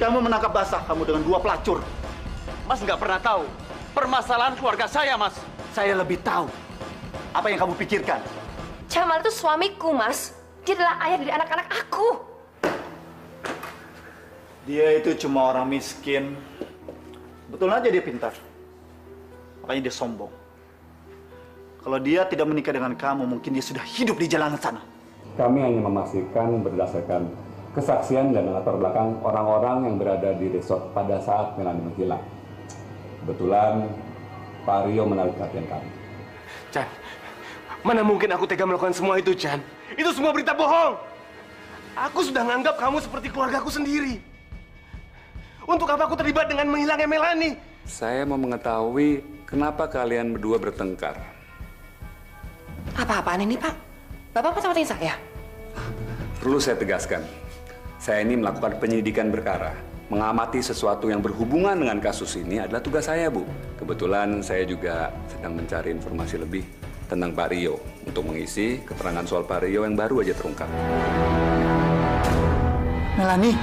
kamu menangkap basah kamu dengan dua pelacur. Mas nggak pernah tahu permasalahan keluarga saya, Mas. Saya lebih tahu apa yang kamu pikirkan. Jamal itu suamiku, Mas. Dia adalah ayah dari anak-anak aku. Dia itu cuma orang miskin. Betul aja dia pintar. Makanya dia sombong. Kalau dia tidak menikah dengan kamu, mungkin dia sudah hidup di jalanan sana. Kami hanya memastikan berdasarkan kesaksian dan latar belakang orang-orang yang berada di resort pada saat Melanie menghilang. Kebetulan Pak Rio menarik perhatian kami. Chan, mana mungkin aku tega melakukan semua itu, Chan? Itu semua berita bohong. Aku sudah menganggap kamu seperti keluargaku sendiri. Untuk apa aku terlibat dengan menghilangnya Melanie? Saya mau mengetahui kenapa kalian berdua bertengkar. Apa-apaan ini, Pak? Bapak patahin saya? Perlu saya tegaskan, saya ini melakukan penyelidikan perkara. Mengamati sesuatu yang berhubungan dengan kasus ini adalah tugas saya, Bu. Kebetulan saya juga sedang mencari informasi lebih tentang Pak Rio untuk mengisi keterangan soal Pak Rio yang baru aja terungkap. Melanie.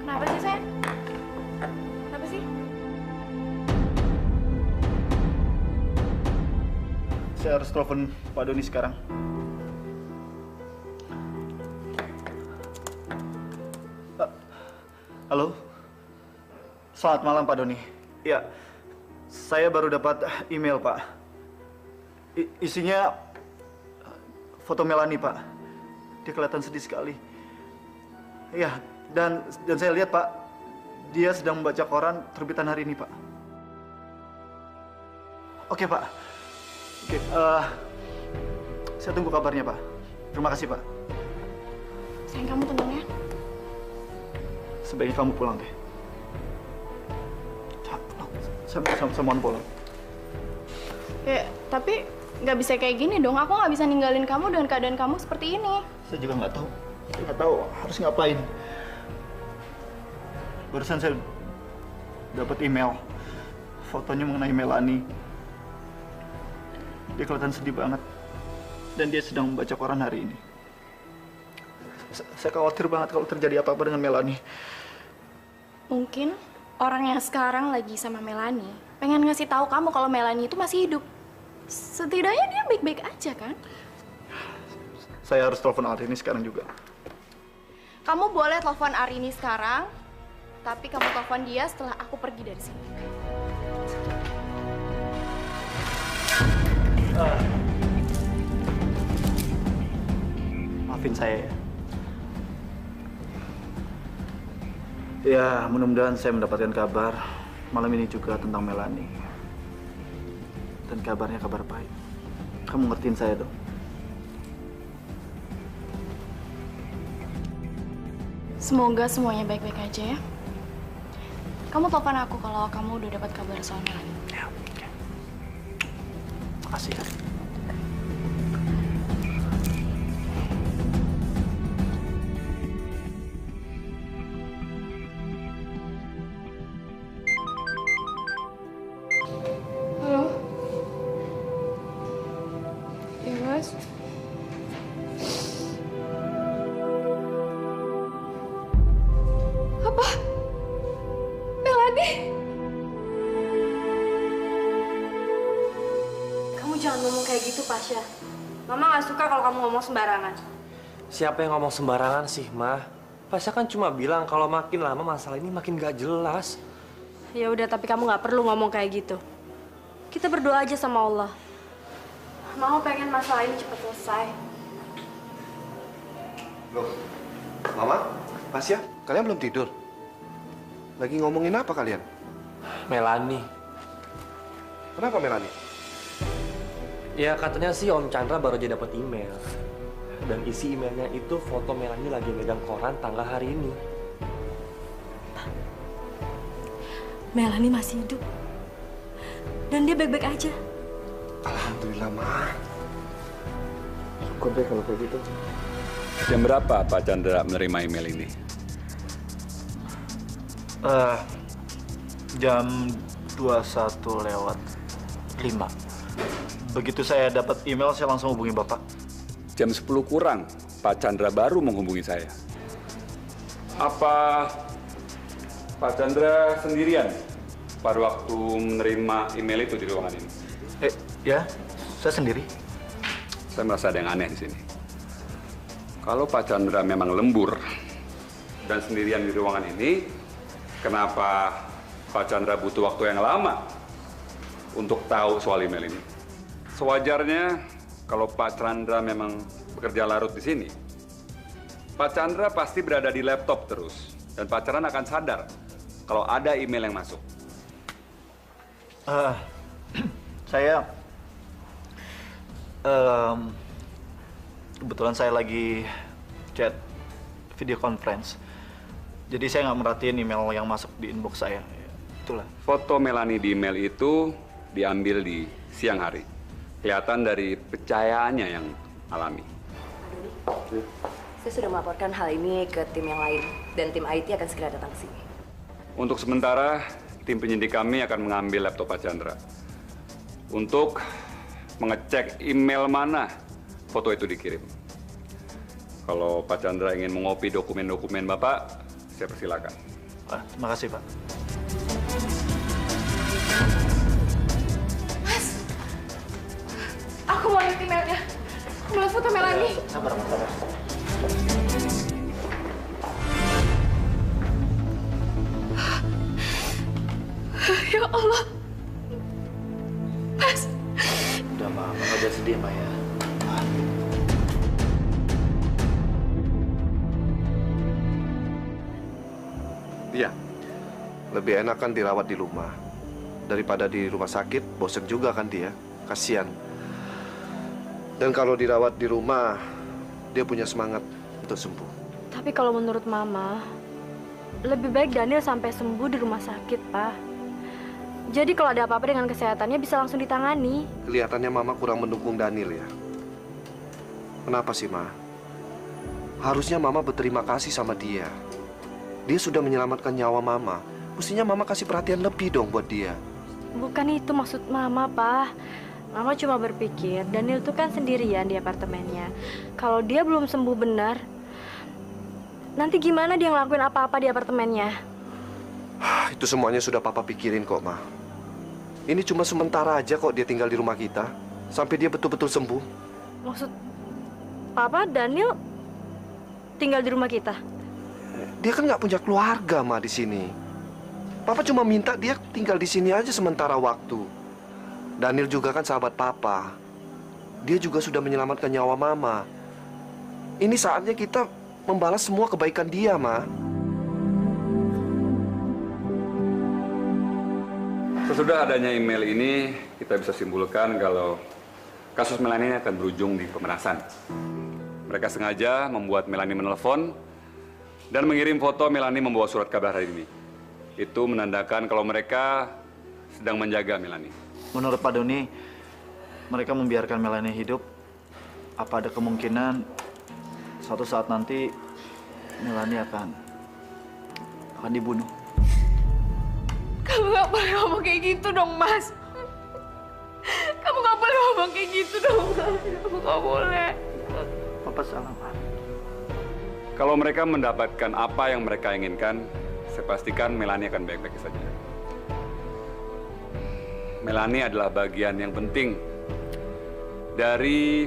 Kenapa sih, sayang? Kenapa sih? Saya harus telepon Pak Doni sekarang. Halo? Selamat malam, Pak Doni. Ya, saya baru dapat email, Pak. Isinya foto Melanie, Pak. Dia kelihatan sedih sekali. Ya, dan saya lihat, Pak, dia sedang membaca koran terbitan hari ini, Pak. Oke, Pak. Oke, saya tunggu kabarnya, Pak. Terima kasih, Pak. Sayang, kamu tenang ya. Sebaiknya kamu pulang deh. Saya mohon pulang. Ya, tapi nggak bisa kayak gini dong. Aku nggak bisa ninggalin kamu dengan keadaan kamu seperti ini. Saya juga nggak tahu. Saya nggak tahu harus ngapain. Barusan saya dapat email. Fotonya mengenai Melanie. Dia kelihatan sedih banget. Dan dia sedang membaca koran hari ini. Saya khawatir banget kalau terjadi apa-apa dengan Melanie. Mungkin orang yang sekarang lagi sama Melanie pengen ngasih tahu kamu kalau Melanie itu masih hidup. Setidaknya dia baik-baik aja kan? Saya harus telepon Arini sekarang juga. Kamu boleh telepon Arini sekarang, tapi kamu telepon dia setelah aku pergi dari sini. Maafin saya ya. Ya, mudah-mudahan saya mendapatkan kabar malam ini juga tentang Melanie. Dan kabarnya kabar baik. Kamu ngertiin saya dong. Semoga semuanya baik-baik aja ya. Kamu telepon aku kalau kamu udah dapat kabar soal Melanie. Ya, oke. Makasih ya. Halo? Ya, Mas? Apa? Melanie? Kamu jangan ngomong kayak gitu, Pasha. Mama nggak suka kalau kamu ngomong sembarangan. Siapa yang ngomong sembarangan sih, Ma? Pasha kan cuma bilang kalau makin lama masalah ini makin gak jelas. Ya udah, tapi kamu nggak perlu ngomong kayak gitu. Kita berdoa aja sama Allah. Mama pengen masalah ini cepat selesai. Loh, Mama, Pasya, kalian belum tidur? Lagi ngomongin apa kalian? Melanie. Kenapa Melanie? Ya katanya sih Om Chandra baru aja dapat email. Dan isi emailnya itu foto Melanie lagi megang koran tanggal hari ini. Melanie masih hidup. Dan dia baik-baik aja. Alhamdulillah, Ma. Syukur deh kalau kayak gitu. Jam berapa Pak Chandra menerima email ini? Jam 21:05. Begitu saya dapat email, saya langsung hubungi Bapak. Jam 10 kurang, Pak Chandra baru menghubungi saya. Apa Pak Chandra sendirian pada waktu menerima email itu di ruangan ini? Ya, saya sendiri. Saya merasa ada yang aneh di sini. Kalau Pak Chandra memang lembur dan sendirian di ruangan ini, kenapa Pak Chandra butuh waktu yang lama untuk tahu soal email ini? Sewajarnya kalau Pak Chandra memang bekerja larut di sini, Pak Chandra pasti berada di laptop terus, dan Pak Chandra akan sadar kalau ada email yang masuk. Kebetulan saya lagi chat video conference, jadi saya nggak merhatiin email yang masuk di inbox saya. Itulah. Foto Melanie di email itu diambil di siang hari. Kelihatan dari percayaannya yang alami. Saya sudah melaporkan hal ini ke tim yang lain, dan tim IT akan segera datang ke sini. Untuk sementara, tim penyidik kami akan mengambil laptop Pak Chandra untuk mengecek email mana foto itu dikirim. Kalau Pak Chandra ingin mengopi dokumen-dokumen Bapak, saya persilakan. Terima kasih, Pak. Aku mau lihat emailnya. Aku mau lihat foto Melanie. Sabar. Ya Allah. Mas. Udah, Mama. Nggak boleh sedih, Ma, ya. Iya. Lebih enak kan dirawat di rumah. Daripada di rumah sakit, bosen juga kan dia. Kasian. Dan kalau dirawat di rumah, dia punya semangat untuk sembuh. Tapi kalau menurut Mama, lebih baik Daniel sampai sembuh di rumah sakit, Pak. Jadi kalau ada apa-apa dengan kesehatannya bisa langsung ditangani. Kelihatannya Mama kurang mendukung Daniel ya. Kenapa sih, Ma? Harusnya Mama berterima kasih sama dia. Dia sudah menyelamatkan nyawa Mama. Mestinya Mama kasih perhatian lebih dong buat dia. Bukan itu maksud Mama, Pak. Mama cuma berpikir Daniel tuh kan sendirian di apartemennya. Kalau dia belum sembuh benar, nanti gimana dia ngelakuin apa-apa di apartemennya? Itu semuanya sudah Papa pikirin kok, Ma. Ini cuma sementara aja kok dia tinggal di rumah kita. Sampai dia betul-betul sembuh. Maksud Papa Daniel tinggal di rumah kita? Dia kan nggak punya keluarga, Ma, di sini. Papa cuma minta dia tinggal di sini aja sementara waktu. Daniel juga kan sahabat Papa. Dia juga sudah menyelamatkan nyawa Mama. Ini saatnya kita membalas semua kebaikan dia, Ma. Sesudah adanya email ini, kita bisa simpulkan kalau kasus Melanie akan berujung di pemerasan. Mereka sengaja membuat Melanie menelpon dan mengirim foto Melanie membawa surat kabar hari ini. Itu menandakan kalau mereka sedang menjaga Melanie. Menurut Pak Doni, mereka membiarkan Melanie hidup. Apa ada kemungkinan suatu saat nanti Melanie akan dibunuh? Kamu nggak boleh ngomong kayak gitu dong, Mas. Kamu nggak boleh ngomong kayak gitu dong, Mas. Kamu nggak boleh. Papa salah, Pak. Kalau mereka mendapatkan apa yang mereka inginkan, saya pastikan Melanie akan baik-baik saja. Melanie adalah bagian yang penting dari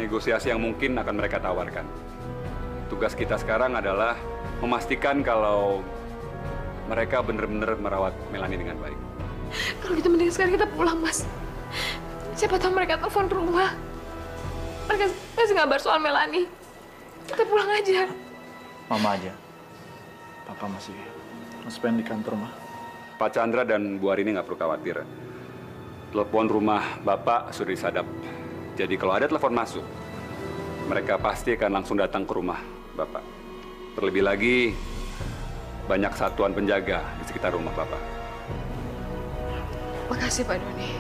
negosiasi yang mungkin akan mereka tawarkan. Tugas kita sekarang adalah memastikan kalau mereka benar-benar merawat Melanie dengan baik. Kalau gitu mending sekarang kita pulang, Mas. Siapa tahu mereka telepon rumah. Mereka kasih kabar soal Melanie. Kita pulang aja. Mama aja. Papa masih pengen di kantor, Ma. Pak Chandra dan Bu Arini nggak perlu khawatir. Telepon rumah Bapak sudah disadap. Jadi kalau ada telepon masuk, mereka pasti akan langsung datang ke rumah Bapak. Terlebih lagi, banyak satuan penjaga di sekitar rumah Bapak. Makasih Pak Doni.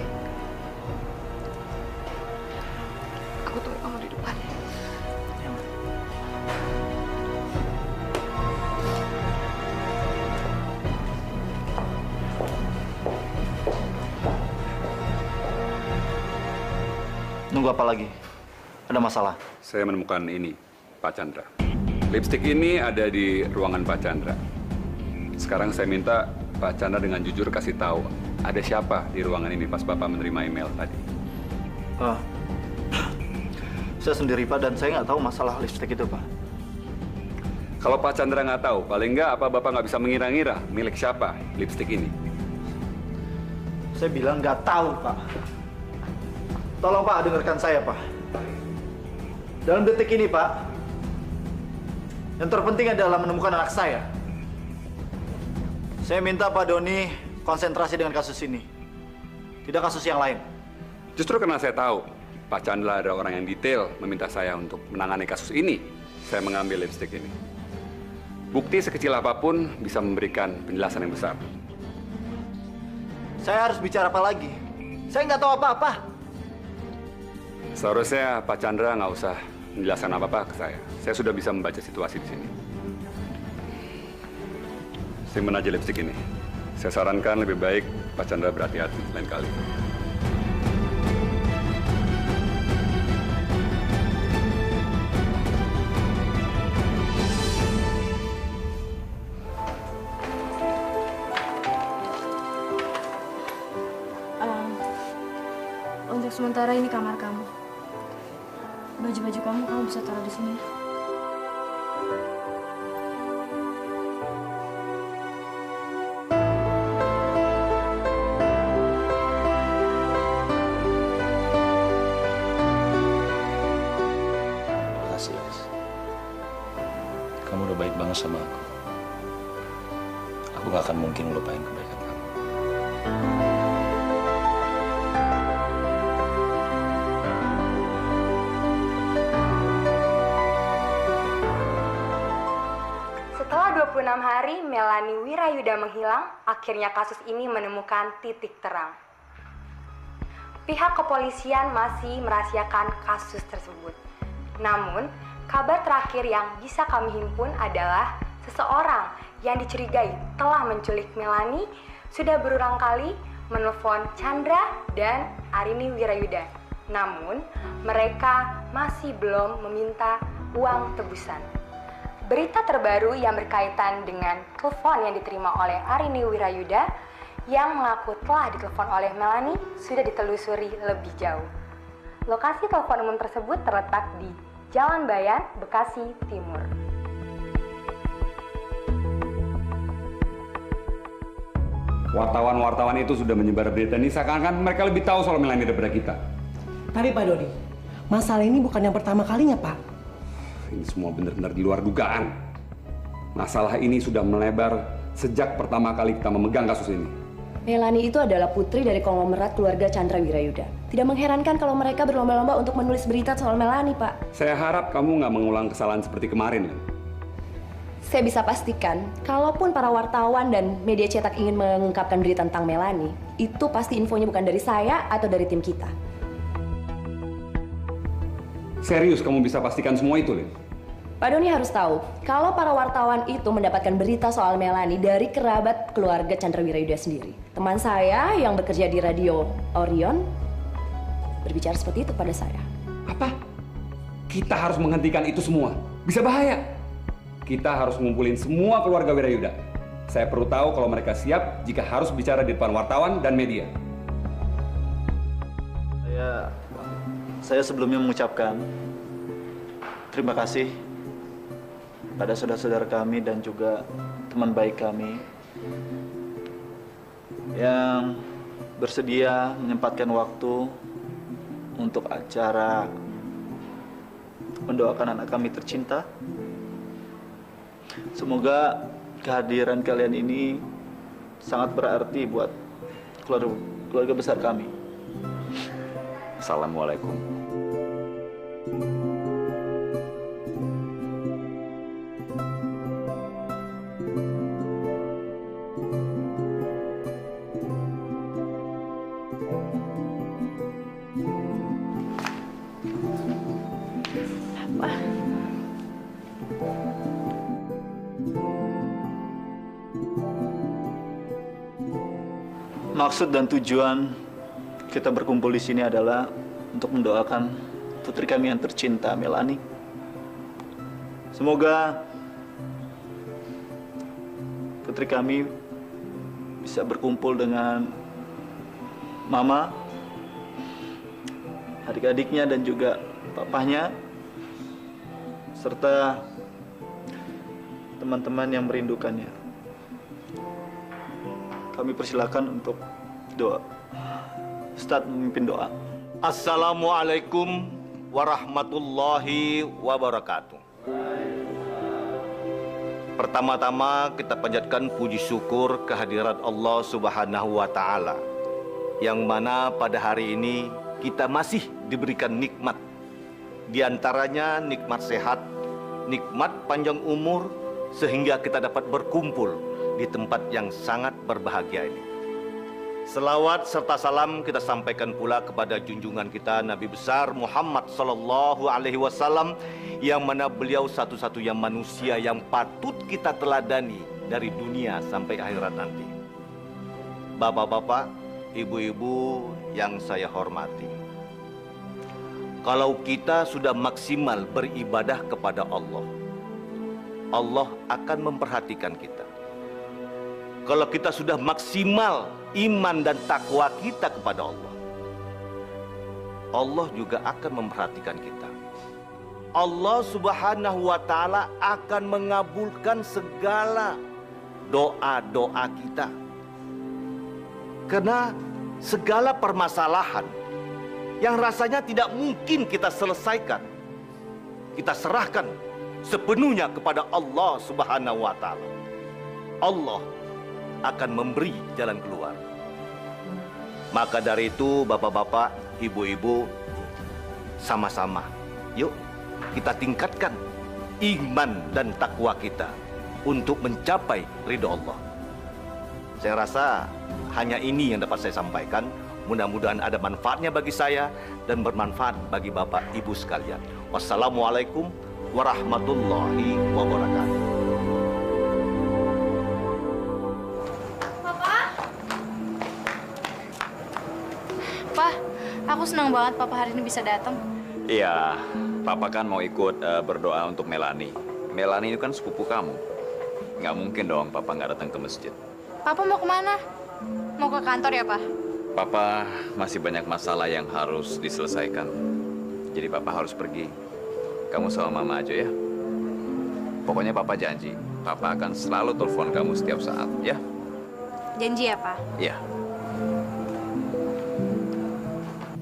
Aku tunggu kamu di depan. Nunggu apa lagi? Ada masalah? Saya menemukan ini, Pak Chandra. Lipstik ini ada di ruangan Pak Chandra. Sekarang saya minta Pak Chandra dengan jujur kasih tahu ada siapa di ruangan ini pas Bapak menerima email tadi. Saya sendiri Pak, dan saya nggak tahu masalah lipstik itu Pak. Kalau Pak Chandra nggak tahu, paling nggak apa Bapak nggak bisa mengira-ngira milik siapa lipstik ini? Saya bilang nggak tahu Pak. Tolong Pak, dengarkan saya Pak. Dalam detik ini Pak, yang terpenting adalah menemukan anak saya. Saya minta Pak Doni konsentrasi dengan kasus ini, tidak kasus yang lain. Justru karena saya tahu Pak Chandra ada orang yang detail meminta saya untuk menangani kasus ini, saya mengambil lipstik ini. Bukti sekecil apapun bisa memberikan penjelasan yang besar. Saya harus bicara apa lagi? Saya nggak tahu apa-apa. Seharusnya Pak Chandra nggak usah menjelaskan apa-apa ke saya. Saya sudah bisa membaca situasi di sini. Simpen aja lipstik ini. Saya sarankan lebih baik Pak Chandra berhati-hati lain kali. Untuk sementara ini kamar kamu. Baju-baju kamu bisa taruh di sini. Makasih, Lis. Kamu udah baik banget sama aku. Aku gak akan mungkin ngelupain kebaikan kamu. Setelah 26 hari Melanie Wirayuda menghilang, akhirnya kasus ini menemukan titik terang. Pihak kepolisian masih merahasiakan kasus tersebut. Namun, kabar terakhir yang bisa kami himpun adalah seseorang yang dicurigai telah menculik Melanie sudah berulang kali menelpon Chandra dan Arini Wirayuda. Namun, mereka masih belum meminta uang tebusan. Berita terbaru yang berkaitan dengan telepon yang diterima oleh Arini Wirayuda yang mengaku telah ditelepon oleh Melanie sudah ditelusuri lebih jauh. Lokasi telepon umum tersebut terletak di Jalan Bayan, Bekasi Timur. Wartawan-wartawan itu sudah menyebar berita ini seakan-akan mereka lebih tahu soal Melanie daripada kita. Tapi Pak Doni, masalah ini bukan yang pertama kalinya, Pak. Ini semua benar-benar di luar dugaan. Masalah ini sudah melebar sejak pertama kali kita memegang kasus ini. Melanie itu adalah putri dari konglomerat keluarga Chandra Wirayuda. Tidak mengherankan kalau mereka berlomba-lomba untuk menulis berita soal Melanie, Pak. Saya harap kamu nggak mengulang kesalahan seperti kemarin, Len. Saya bisa pastikan, kalaupun para wartawan dan media cetak ingin mengungkapkan berita tentang Melanie, itu pasti infonya bukan dari saya atau dari tim kita. Serius kamu bisa pastikan semua itu, Len? Pak Doni harus tahu, kalau para wartawan itu mendapatkan berita soal Melanie dari kerabat keluarga Chandra Wirayuda sendiri. Teman saya yang bekerja di Radio Orion berbicara seperti itu pada saya. Apa? Kita harus menghentikan itu semua. Bisa bahaya. Kita harus ngumpulin semua keluarga Wirayuda. Saya perlu tahu kalau mereka siap jika harus bicara di depan wartawan dan media. Saya sebelumnya mengucapkan terima kasih pada saudara-saudara kami dan juga teman baik kami yang bersedia menyempatkan waktu untuk acara mendoakan anak kami tercinta. Semoga kehadiran kalian ini sangat berarti buat keluarga besar kami. Assalamualaikum. Maksud dan tujuan kita berkumpul di sini adalah untuk mendoakan putri kami yang tercinta, Melani. Semoga putri kami bisa berkumpul dengan mama, adik-adiknya dan juga papahnya, serta teman-teman yang merindukannya. Kami persilakan untuk doa. Ustadz memimpin doa. Assalamualaikum warahmatullahi wabarakatuh. Pertama-tama kita panjatkan puji syukur kehadirat Allah Subhanahu wa Ta'ala, yang mana pada hari ini kita masih diberikan nikmat. Di antaranya nikmat sehat, nikmat panjang umur, sehingga kita dapat berkumpul di tempat yang sangat berbahagia ini. Selawat serta salam kita sampaikan pula kepada junjungan kita Nabi besar Muhammad Sallallahu Alaihi Wasallam, yang mana beliau satu-satunya manusia yang patut kita teladani dari dunia sampai akhirat nanti. Bapak-bapak, ibu-ibu yang saya hormati, kalau kita sudah maksimal beribadah kepada Allah, Allah akan memperhatikan kita. Kalau kita sudah maksimal iman dan takwa kita kepada Allah, Allah juga akan memperhatikan kita. Allah Subhanahu wa Ta'ala akan mengabulkan segala doa-doa kita. Karena segala permasalahan yang rasanya tidak mungkin kita selesaikan, kita serahkan sepenuhnya kepada Allah Subhanahu wa Ta'ala. Allah akan memberi jalan keluar. Maka dari itu, bapak-bapak, ibu-ibu, sama-sama yuk kita tingkatkan iman dan takwa kita untuk mencapai ridho Allah. Saya rasa hanya ini yang dapat saya sampaikan. Mudah-mudahan ada manfaatnya bagi saya dan bermanfaat bagi bapak ibu sekalian. Wassalamualaikum warahmatullahi wabarakatuh. Pak, aku senang banget Papa hari ini bisa datang. Iya, Papa kan mau ikut berdoa untuk Melani. Melani itu kan sepupu kamu. Nggak mungkin dong Papa nggak datang ke masjid. Papa mau kemana? Mau ke kantor ya, Pak? Papa masih banyak masalah yang harus diselesaikan. Jadi Papa harus pergi. Kamu sama Mama aja ya. Pokoknya Papa janji, Papa akan selalu telepon kamu setiap saat, ya? Janji ya, Pak? Iya.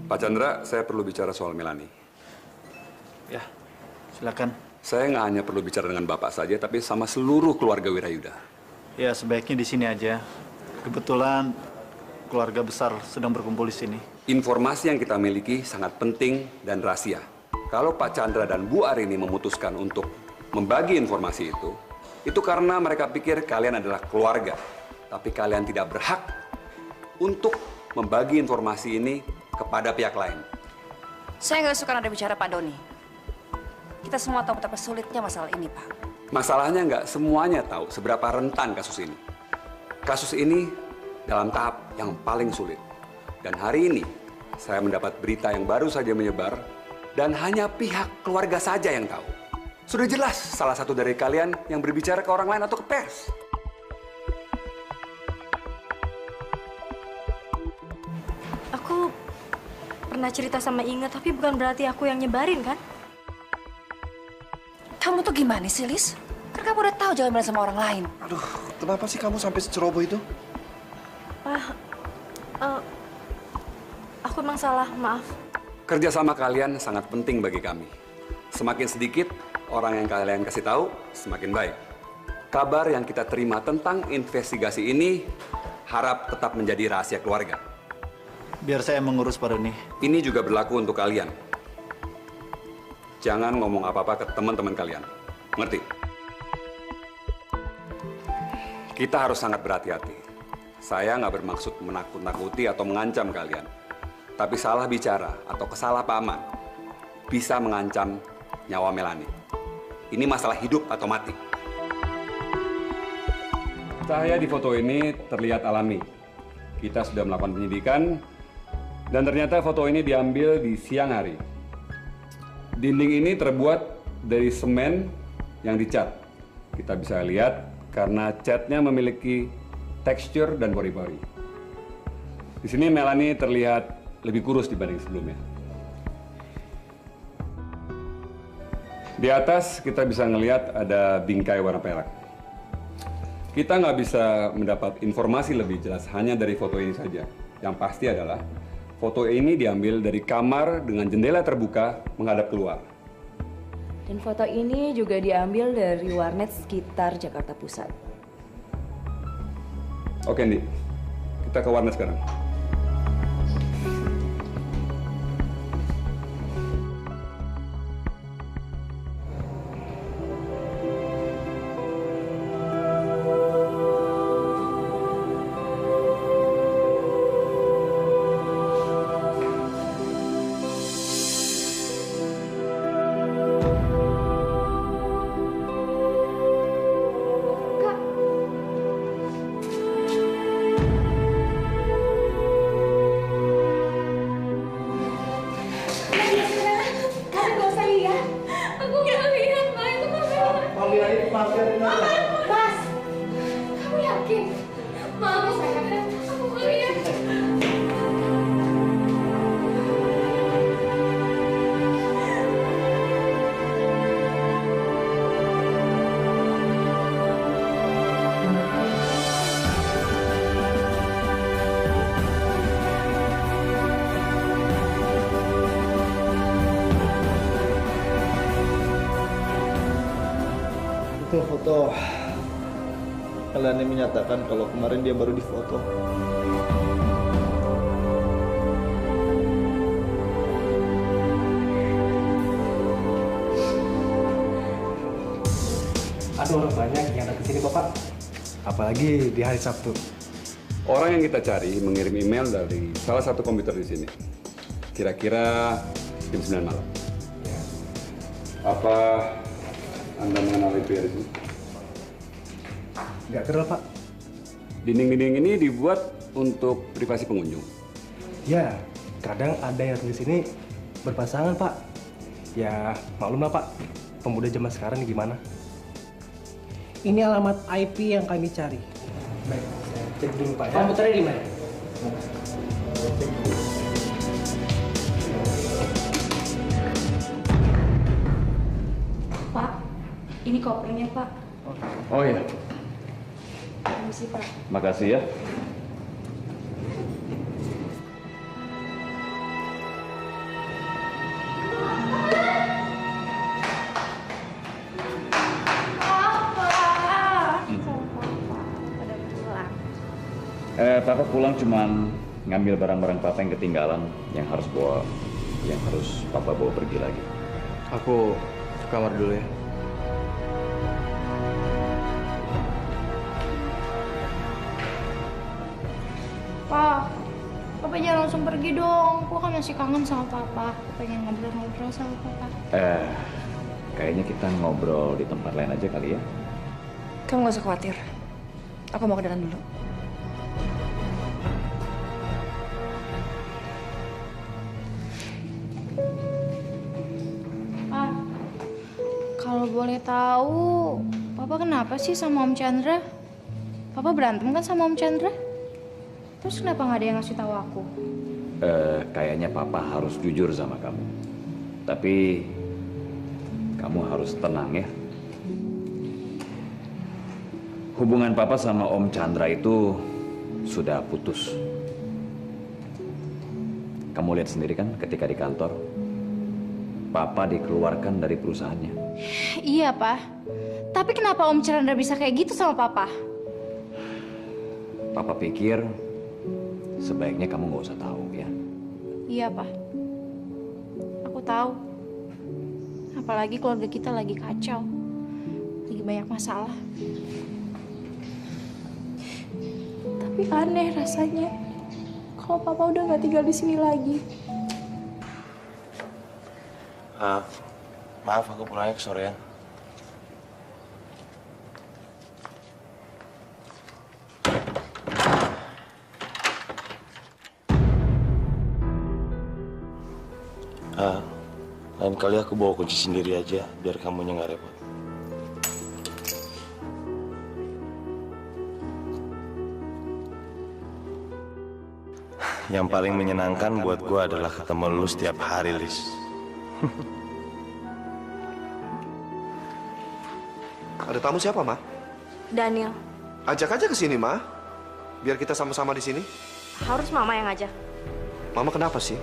Pak Chandra, saya perlu bicara soal Melani. Ya, silakan. Saya nggak hanya perlu bicara dengan Bapak saja, tapi sama seluruh keluarga Wirayuda. Ya, sebaiknya di sini aja. Kebetulan keluarga besar sedang berkumpul di sini. Informasi yang kita miliki sangat penting dan rahasia. Kalau Pak Chandra dan Bu Arini memutuskan untuk membagi informasi itu karena mereka pikir kalian adalah keluarga. Tapi kalian tidak berhak untuk membagi informasi ini kepada pihak lain. Saya nggak suka ada bicara Pak Doni. Kita semua tahu betapa sulitnya masalah ini, Pak. Masalahnya nggak semuanya tahu seberapa rentan kasus ini. Kasus ini dalam tahap yang paling sulit. Dan hari ini saya mendapat berita yang baru saja menyebar dan hanya pihak keluarga saja yang tahu. Sudah jelas salah satu dari kalian yang berbicara ke orang lain atau ke pers. Aku pernah cerita sama Inga, tapi bukan berarti aku yang nyebarin, kan? Kamu tuh gimana sih, Lis? Kan kamu udah tahu jangan bilang sama orang lain. Aduh, kenapa sih kamu sampai seceroboh itu? Aku emang salah, maaf. Kerjasama kalian sangat penting bagi kami. Semakin sedikit orang yang kalian kasih tahu, semakin baik. Kabar yang kita terima tentang investigasi ini harap tetap menjadi rahasia keluarga. Biar saya mengurus, Pak Doni. Ini juga berlaku untuk kalian. Jangan ngomong apa-apa ke teman-teman kalian. Ngerti? Kita harus sangat berhati-hati. Saya nggak bermaksud menakut-nakuti atau mengancam kalian. Tapi salah bicara atau kesalahpahaman bisa mengancam nyawa Melani. Ini masalah hidup atau mati. Cahaya di foto ini terlihat alami. kita sudah melakukan penyidikan dan ternyata foto ini diambil di siang hari. Dinding ini terbuat dari semen yang dicat. Kita bisa lihat karena catnya memiliki tekstur dan pori-pori. Di sini Melanie terlihat lebih kurus dibanding sebelumnya. Di atas kita bisa ngelihat ada bingkai warna perak. Kita nggak bisa mendapat informasi lebih jelas hanya dari foto ini saja. Yang pasti adalah foto ini diambil dari kamar dengan jendela terbuka menghadap keluar. Dan foto ini juga diambil dari warnet sekitar Jakarta Pusat. Oke, Andi. Kita ke warnet sekarang. Itu foto Melanie menyatakan kalau kemarin dia baru difoto. Ada orang banyak yang datang ke sini, Bapak. Apalagi di hari Sabtu. Orang yang kita cari mengirim email dari salah satu komputer di sini. Kira-kira jam 9 malam. Apa Anda mengenali pria di sini? Nggak kenal, Pak. Dinding-dinding ini dibuat untuk privasi pengunjung. Ya, kadang ada yang di sini berpasangan, Pak. Ya, maklum lah, Pak. Pemuda zaman sekarang ini gimana? Ini alamat IP yang kami cari. Baik, saya cek dulu, Pak. Ya. Komputernya di mana? Pak, ini kopernya, Pak. Oh iya, Permisi, Pak. makasih ya. Papa pulang cuman ngambil barang-barang Papa yang ketinggalan, yang harus Papa bawa pergi lagi. Aku ke kamar dulu ya. Pak, Papa jangan langsung pergi dong. Aku kan masih kangen sama Papa. Aku pengen ngobrol-ngobrol sama Papa. Kayaknya kita ngobrol di tempat lain aja kali ya. Kamu gak usah khawatir. Aku mau ke dalam dulu. Pak, kalau boleh tahu, Papa kenapa sih sama Om Chandra? Papa berantem kan sama Om Chandra? Terus kenapa nggak ada yang ngasih tahu aku? Kayaknya Papa harus jujur sama kamu. Tapi kamu harus tenang ya. Hubungan Papa sama Om Chandra itu sudah putus. Kamu lihat sendiri kan ketika di kantor, Papa dikeluarkan dari perusahaannya. Iya, Pak. Tapi kenapa Om Chandra bisa kayak gitu sama Papa? Papa pikir sebaiknya kamu nggak usah tahu ya. Iya, Pak. Aku tahu. Apalagi keluarga kita lagi kacau. Lagi banyak masalah. Tapi aneh rasanya kalau Papa udah nggak tinggal di sini lagi. Maaf, aku pulangnya kesorean. Lain kali aku bawa kunci sendiri aja, biar kamunya nggak repot. Yang paling menyenangkan buat gue adalah ketemu lu setiap hari, Lis. Ada tamu siapa, Ma? Daniel. Ajak aja ke sini, Ma. Biar kita sama-sama di sini. Harus mama yang ngajak. Mama kenapa sih?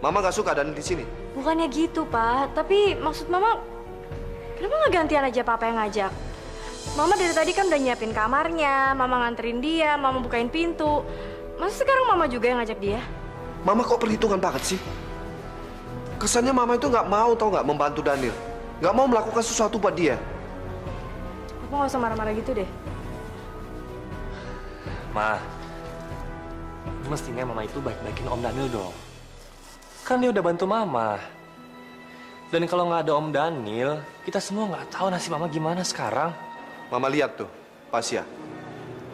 Mama nggak suka Daniel di sini. Bukannya gitu, Pak. Tapi maksud mama, kenapa nggak gantian aja papa yang ngajak? Mama dari tadi kan udah nyiapin kamarnya, mama nganterin dia, mama bukain pintu. Masa sekarang mama juga yang ngajak dia? Mama kok perhitungan banget sih? Kesannya Mama itu nggak mau, tau nggak, membantu Daniel. Nggak mau melakukan sesuatu buat dia. Papa nggak usah marah-marah gitu deh. Ma, mestinya Mama itu baik-baikin Om Daniel dong. Kan dia udah bantu Mama. Dan kalau nggak ada Om Daniel, kita semua nggak tahu nasib Mama gimana sekarang. Mama lihat tuh, Pasya.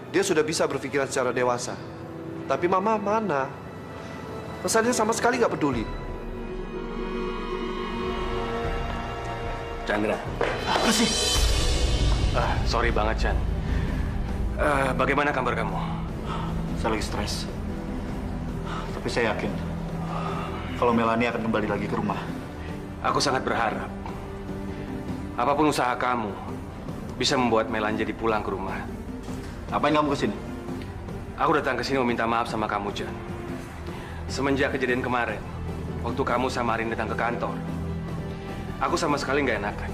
Dia sudah bisa berpikiran secara dewasa. Tapi Mama mana? Kesannya sama sekali nggak peduli. Chandra. Apa sih? Sorry banget, Chan. Bagaimana kabar kamu? Saya lagi stres. Tapi saya yakin kalau Melanie akan kembali lagi ke rumah. Aku sangat berharap apapun usaha kamu bisa membuat Melanie jadi pulang ke rumah. Ngapain kamu kesini? Aku datang ke sini meminta maaf sama kamu, Chan. Semenjak kejadian kemarin, waktu kamu sama Arin datang ke kantor, aku sama sekali nggak enakan.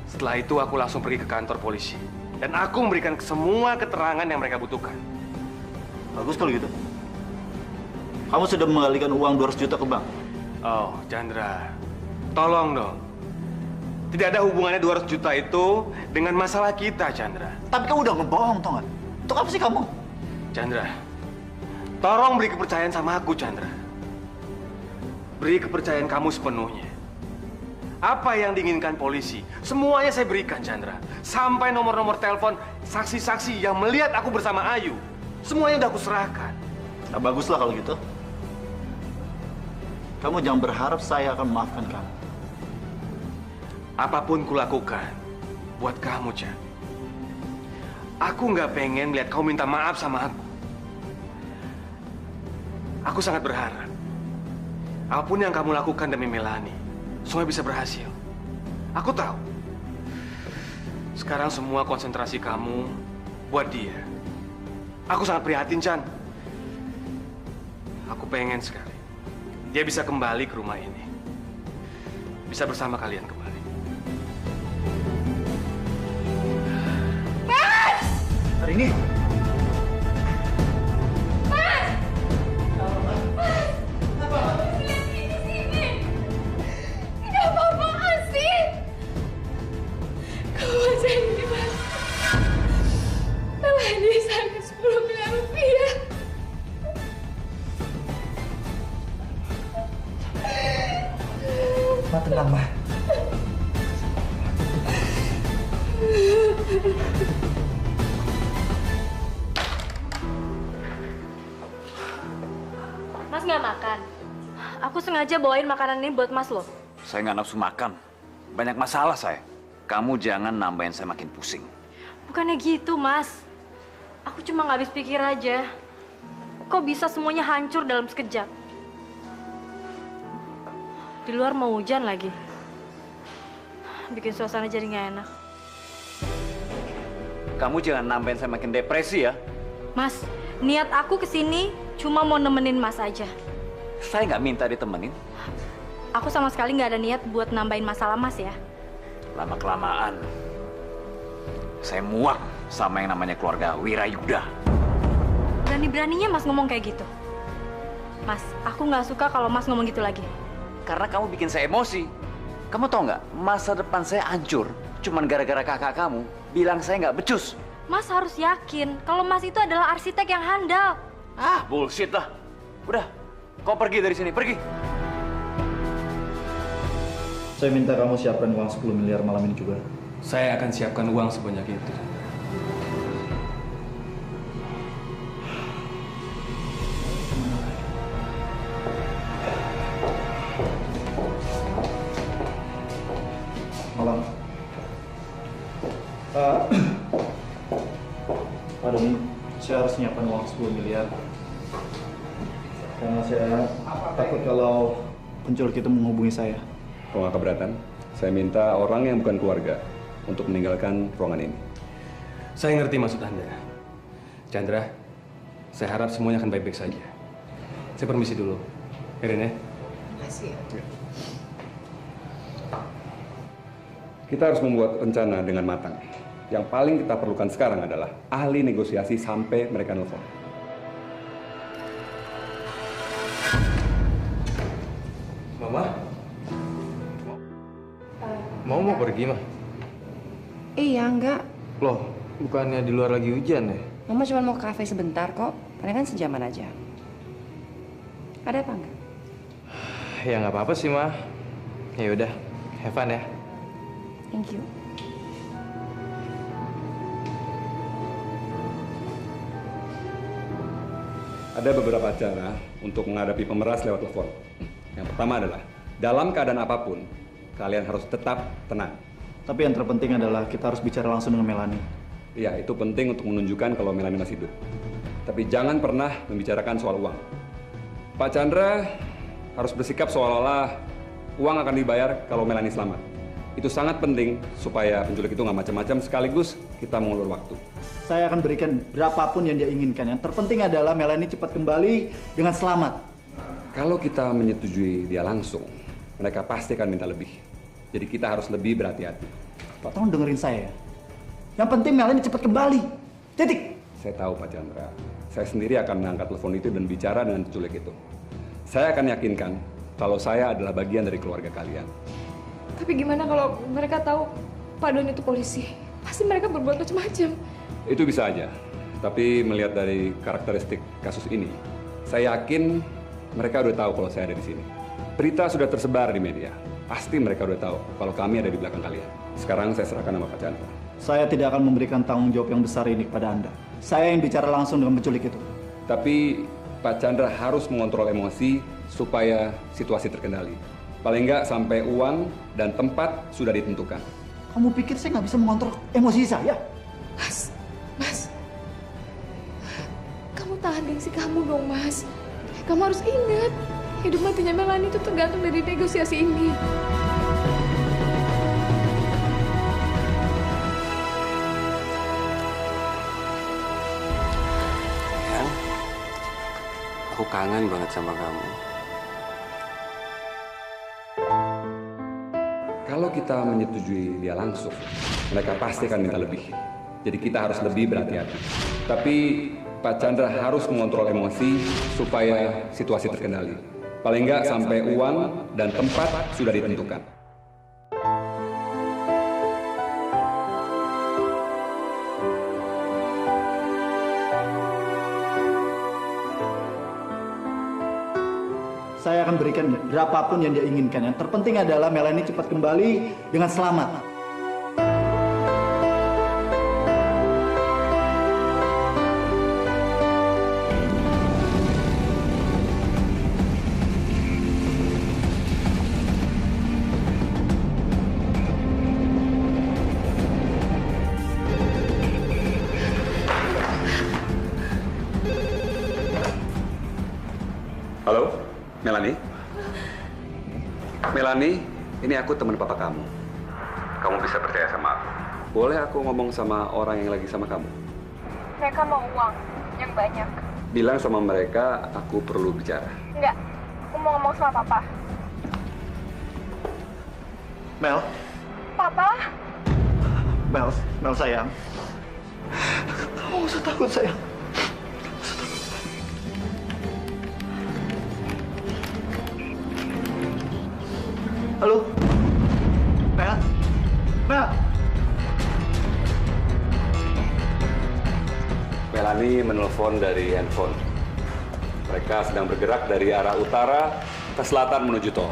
Setelah itu aku langsung pergi ke kantor polisi. Dan aku memberikan semua keterangan yang mereka butuhkan. Bagus kalau gitu. Kamu sudah mengembalikan uang 200 juta ke bank? Oh, Chandra. Tolong dong. Tidak ada hubungannya 200 juta itu dengan masalah kita, Chandra. Tapi kamu udah ngebohong, tau nggak? Untuk apa sih kamu? Chandra, tolong beri kepercayaan sama aku, Chandra. Beri kepercayaan kamu sepenuhnya. Apa yang diinginkan polisi, semuanya saya berikan, Chandra. Sampai nomor-nomor telepon saksi-saksi yang melihat aku bersama Ayu. Semuanya udah aku serahkan. Nah, baguslah kalau gitu. Kamu jangan berharap saya akan memaafkan kamu. Apapun kulakukan buat kamu, Chan. Aku nggak pengen lihat kamu minta maaf sama aku. Aku sangat berharap apapun yang kamu lakukan demi Melanie, semua bisa berhasil. Aku tahu. Sekarang semua konsentrasi kamu buat dia. Aku sangat prihatin, Chan. Aku pengen sekali dia bisa kembali ke rumah ini. Bisa bersama kalian kembali. Hari ini. Ma, tenang, Ma. Mas nggak makan? Aku sengaja bawain makanan ini buat Mas loh. Saya nggak nafsu makan. Banyak masalah saya. Kamu jangan nambahin saya makin pusing. Bukannya gitu, Mas. Aku cuma nggak habis pikir aja. Kok bisa semuanya hancur dalam sekejap? Di luar mau hujan lagi. Bikin suasana jadi nggak enak. Kamu jangan nambahin saya makin depresi ya. Mas, niat aku kesini cuma mau nemenin Mas aja. Saya nggak minta ditemenin. Aku sama sekali nggak ada niat buat nambahin masalah Mas ya. Lama-kelamaan, saya muak sama yang namanya keluarga Wirayuda. Berani-beraninya Mas ngomong kayak gitu. Mas, aku nggak suka kalau Mas ngomong gitu lagi. Karena kamu bikin saya emosi. Kamu tahu nggak, masa depan saya hancur cuman gara-gara kakak kamu bilang saya nggak becus. Mas harus yakin kalau Mas itu adalah arsitek yang handal. Ah, bullshit lah. Udah, kau pergi dari sini, pergi. Saya minta kamu siapkan uang 10 miliar malam ini juga. Saya akan siapkan uang sebanyak itu. harus nyiapkan uang 10 miliar. Karena saya takut kalau penculik itu menghubungi saya. Kalau nggak keberatan, saya minta orang yang bukan keluarga untuk meninggalkan ruangan ini. Saya ngerti maksud Anda. Chandra, saya harap semuanya akan baik-baik saja. Saya permisi dulu. Erin ya. Makasih. Kita harus membuat rencana dengan matang. Yang paling kita perlukan sekarang adalah ahli negosiasi sampai mereka nelfon. Mama? Mau pergi, mah? Iya, enggak. Loh, bukannya di luar lagi hujan ya? Mama cuma mau ke kafe sebentar kok. Paling kan sejaman aja. Ada apa enggak? Ya nggak apa-apa sih, mah. Ya udah, have fun ya. Thank you. Ada beberapa cara untuk menghadapi pemeras lewat telepon. Yang pertama adalah, dalam keadaan apapun, kalian harus tetap tenang. Tapi yang terpenting adalah kita harus bicara langsung dengan Melanie. Iya, itu penting untuk menunjukkan kalau Melanie masih hidup. Tapi jangan pernah membicarakan soal uang. Pak Chandra harus bersikap seolah-olah uang akan dibayar kalau Melanie selamat. Itu sangat penting supaya penculik itu nggak macam-macam, sekaligus kita mengulur waktu. Saya akan berikan berapapun yang dia inginkan. Yang terpenting adalah Melanie cepat kembali dengan selamat. Kalau kita menyetujui dia langsung, mereka pasti akan minta lebih. Jadi kita harus lebih berhati-hati. Pak, tolong dengerin saya. Yang penting Melanie cepat kembali. Titik. Saya tahu Pak Chandra. Saya sendiri akan mengangkat telepon itu dan bicara dengan penculik itu. Saya akan yakinkan kalau saya adalah bagian dari keluarga kalian. Tapi gimana kalau mereka tahu Pak Don itu polisi? Pasti mereka berbuat macam-macam. Itu bisa aja. Tapi melihat dari karakteristik kasus ini, saya yakin mereka udah tahu kalau saya ada di sini. Berita sudah tersebar di media. Pasti mereka udah tahu kalau kami ada di belakang kalian. Sekarang saya serahkan nama Pak Chandra. Saya tidak akan memberikan tanggung jawab yang besar ini kepada Anda. Saya yang bicara langsung dengan penculik itu. Tapi Pak Chandra harus mengontrol emosi supaya situasi terkendali. Paling nggak sampai uang dan tempat sudah ditentukan. Kamu pikir saya nggak bisa mengontrol emosi saya? Mas. Kamu tahan gengsi kamu dong, Mas. Kamu harus ingat, hidup matinya Melanie itu tergantung dari negosiasi ini. Yang, aku kangen banget sama kamu. Kalau kita menyetujui dia langsung, mereka pasti akan minta lebih. Jadi kita harus lebih berhati-hati. Tapi Pak Chandra harus mengontrol emosi supaya situasi terkendali. Paling nggak sampai uang dan tempat sudah ditentukan. Saya akan berikan berapapun yang dia inginkan. Yang terpenting adalah Melanie cepat kembali dengan selamat. Halo, Melanie? Melanie, ini aku teman papa kamu. Kamu bisa percaya sama aku. Boleh aku ngomong sama orang yang lagi sama kamu? Mereka mau uang yang banyak. Bilang sama mereka aku perlu bicara. Enggak, aku mau ngomong sama Papa. Mel, Papa? Mel sayang. Kamu nggak usah takut sayang. Halo? Mel? Melanie menelpon dari handphone. Mereka sedang bergerak dari arah utara ke selatan menuju tol.